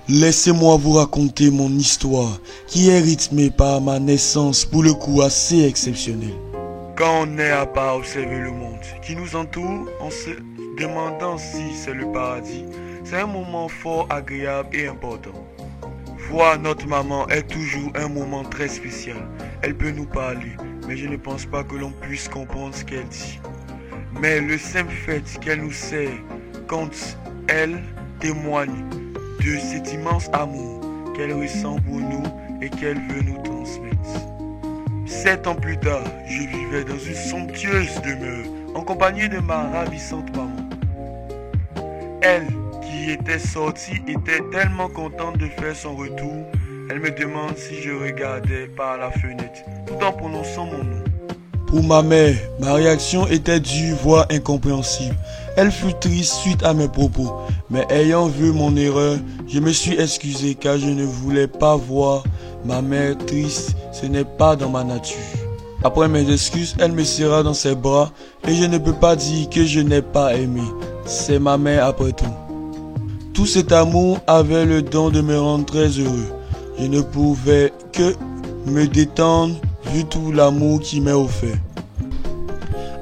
Laissez-moi vous raconter mon histoire, qui est rythmée par ma naissance pour le coup assez exceptionnelle. Quand on est à part observer le monde qui nous entoure, en se demandant si c'est le paradis, c'est un moment fort agréable et important. Voir notre maman est toujours un moment très spécial. Elle peut nous parler, mais je ne pense pas que l'on puisse comprendre ce qu'elle dit. Mais le simple fait qu'elle nous sert quand elle témoigne de cet immense amour qu'elle ressent pour nous et qu'elle veut nous transmettre. 7 ans plus tard, je vivais dans une somptueuse demeure en compagnie de ma ravissante maman. Elle, qui était sortie, était tellement contente de faire son retour. Elle me demande si je regardais par la fenêtre, tout en prononçant mon nom. Pour ma mère, ma réaction était dure, voire incompréhensible. Elle fut triste suite à mes propos, mais ayant vu mon erreur, je me suis excusé car je ne voulais pas voir ma mère triste, ce n'est pas dans ma nature. Après mes excuses, elle me serra dans ses bras et je ne peux pas dire que je n'ai pas aimé. C'est ma mère après tout. Tout cet amour avait le don de me rendre très heureux. Je ne pouvais que me détendre vu tout l'amour qui m'est offert.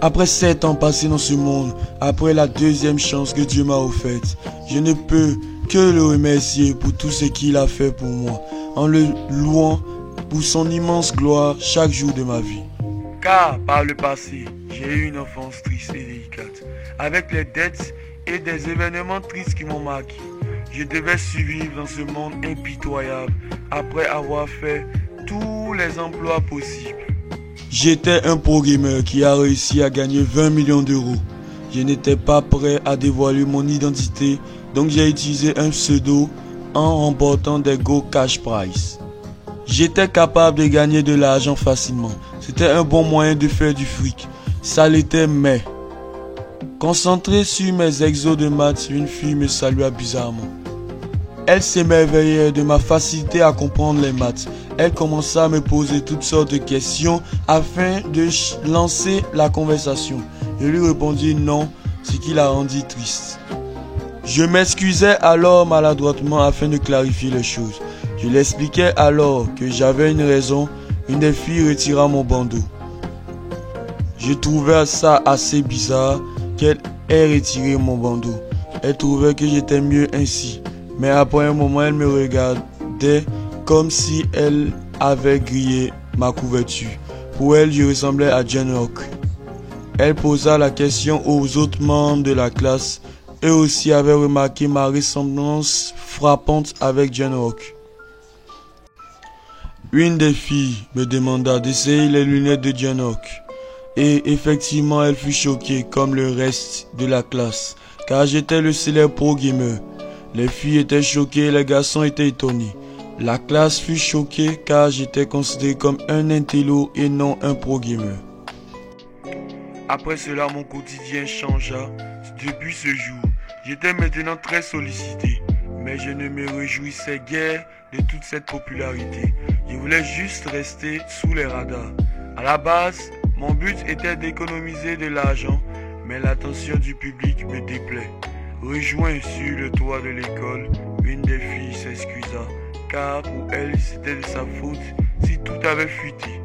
Après 7 ans passés dans ce monde, après la deuxième chance que Dieu m'a offerte, je ne peux que le remercier pour tout ce qu'il a fait pour moi, en le louant pour son immense gloire chaque jour de ma vie. Car par le passé, j'ai eu une enfance triste et délicate, avec les dettes et des événements tristes qui m'ont marqué. Je devais survivre dans ce monde impitoyable après avoir fait tous les emplois possibles. J'étais un pro gamer qui a réussi à gagner 20 millions d'euros. Je n'étais pas prêt à dévoiler mon identité, donc j'ai utilisé un pseudo en remportant des Go Cash Prize. J'étais capable de gagner de l'argent facilement. C'était un bon moyen de faire du fric. Ça l'était, mais concentré sur mes exos de maths, une fille me salua bizarrement. Elle s'émerveillait de ma facilité à comprendre les maths. Elle commença à me poser toutes sortes de questions afin de lancer la conversation. Je lui répondis non, ce qui la rendit triste. Je m'excusais alors maladroitement afin de clarifier les choses. Je l'expliquais alors que j'avais une raison. Une des filles retira mon bandeau. Je trouvais ça assez bizarre qu'elle ait retiré mon bandeau. Elle trouvait que j'étais mieux ainsi. Mais après un moment, elle me regardait comme si elle avait grillé ma couverture. Pour elle, je ressemblais à John Rock. Elle posa la question aux autres membres de la classe. Eux aussi avaient remarqué ma ressemblance frappante avec John Rock. Une des filles me demanda d'essayer les lunettes de John Rock. Et effectivement, elle fut choquée comme le reste de la classe, car j'étais le célèbre pro gamer. Les filles étaient choquées, les garçons étaient étonnés. La classe fut choquée car j'étais considéré comme un intello et non un pro gamer. Après cela, mon quotidien changea. Depuis ce jour, j'étais maintenant très sollicité, mais je ne me réjouissais guère de toute cette popularité. Je voulais juste rester sous les radars. À la base, mon but était d'économiser de l'argent, mais l'attention du public me déplaît. Rejoint sur le toit de l'école, une des filles s'excusa, car pour elle c'était de sa faute si tout avait fuité.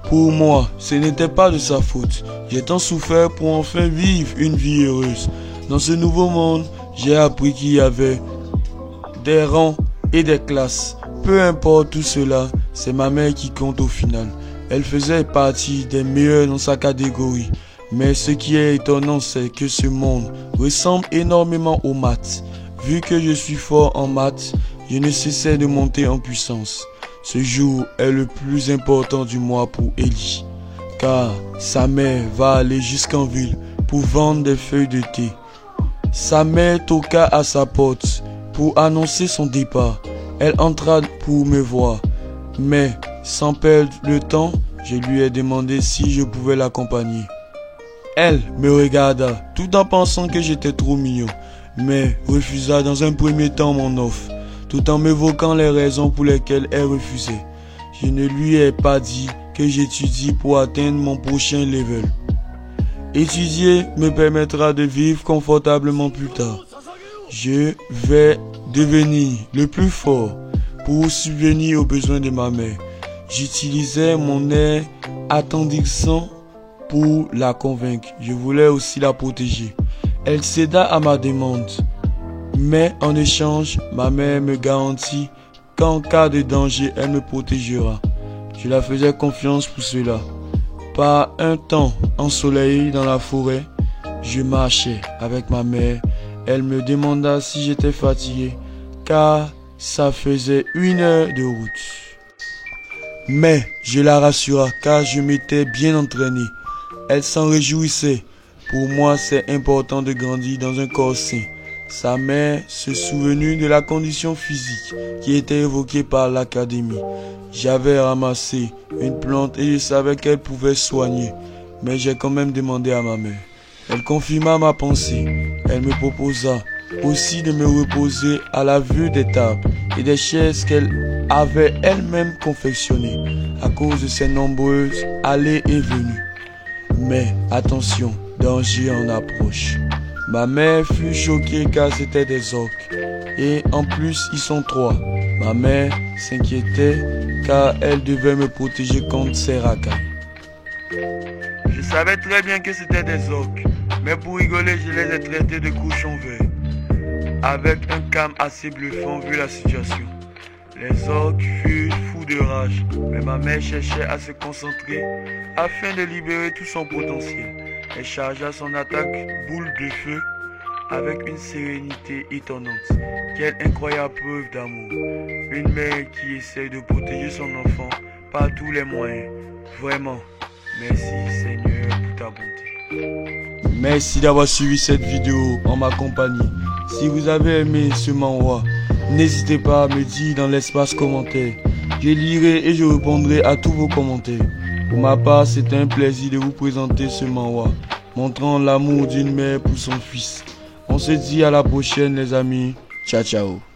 Pour moi, ce n'était pas de sa faute. J'ai tant souffert pour enfin vivre une vie heureuse. Dans ce nouveau monde, j'ai appris qu'il y avait des rangs et des classes. Peu importe tout cela, c'est ma mère qui compte au final. Elle faisait partie des meilleures dans sa catégorie. Mais ce qui est étonnant, c'est que ce monde ressemble énormément aux maths. Vu que je suis fort en maths, je ne cessais de monter en puissance. Ce jour est le plus important du mois pour Ellie, car sa mère va aller jusqu'en ville pour vendre des feuilles de thé. Sa mère toqua à sa porte pour annoncer son départ. Elle entra pour me voir, mais sans perdre le temps, je lui ai demandé si je pouvais l'accompagner. Elle me regarda tout en pensant que j'étais trop mignon, mais refusa dans un premier temps mon offre, tout en m'évoquant les raisons pour lesquelles elle refusait. Je ne lui ai pas dit que j'étudie pour atteindre mon prochain level. Étudier me permettra de vivre confortablement plus tard. Je vais devenir le plus fort pour subvenir aux besoins de ma mère. J'utilisais mon air attendrissant pour la convaincre. Je voulais aussi la protéger. Elle céda à ma demande. Mais en échange, ma mère me garantit qu'en cas de danger, elle me protégera. Je la faisais confiance pour cela. Par un temps ensoleillé dans la forêt, je marchais avec ma mère. Elle me demanda si j'étais fatigué, car ça faisait 1 heure de route. Mais je la rassura, car je m'étais bien entraîné. Elle s'en réjouissait. Pour moi, c'est important de grandir dans un corps sain. Sa mère se souvenait de la condition physique qui était évoquée par l'académie. J'avais ramassé une plante et je savais qu'elle pouvait soigner, mais j'ai quand même demandé à ma mère. Elle confirma ma pensée. Elle me proposa aussi de me reposer à la vue des tables et des chaises qu'elle avait elle-même confectionnées à cause de ses nombreuses allées et venues. Mais attention, danger en approche. Ma mère fut choquée car c'était des orques. Et en plus, ils sont 3. Ma mère s'inquiétait car elle devait me protéger contre ces racailles. Je savais très bien que c'était des orques. Mais pour rigoler, je les ai traités de cochons verts. Avec un calme assez bluffant vu la situation. Les orques furent fous de rage. Mais ma mère cherchait à se concentrer afin de libérer tout son potentiel. Elle chargea son attaque boule de feu avec une sérénité étonnante. Quelle incroyable preuve d'amour. Une mère qui essaie de protéger son enfant par tous les moyens. Vraiment, merci Seigneur pour ta bonté. Merci d'avoir suivi cette vidéo en ma compagnie. Si vous avez aimé ce manhwa, n'hésitez pas à me dire dans l'espace commentaire. Je lirai et je répondrai à tous vos commentaires. Pour ma part, c'était un plaisir de vous présenter ce manhwa, montrant l'amour d'une mère pour son fils. On se dit à la prochaine les amis. Ciao ciao.